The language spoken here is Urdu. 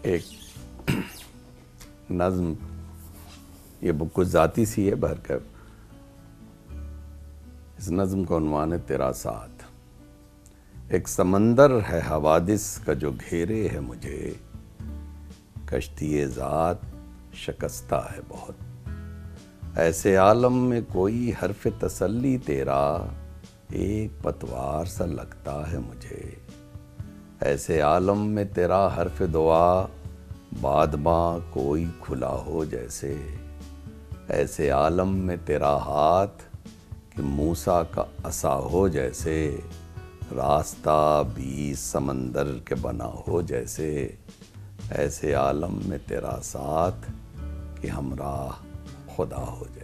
ایک نظم، یہ بک کچھ ذاتی سی ہے بہرکیف، اس نظم کا عنوان ہے تیرا ساتھ۔ ایک سمندر ہے حوادث کا جو گھیرے ہے مجھے، کشتی ذات شکستہ ہے بہت، ایسے عالم میں کوئی حرف تسلی تیرا ایک پتوار سا لگتا ہے مجھے، ایسے عالم میں تیرا حرف دعا بادباں کوئی کھلا ہو جیسے، ایسے عالم میں تیرا ہاتھ کہ موسیٰ کا عصا ہو جیسے، راستہ بیچ سمندر کے بنا ہو جیسے، ایسے عالم میں تیرا ساتھ کہ ہمراہ خدا ہو جائے۔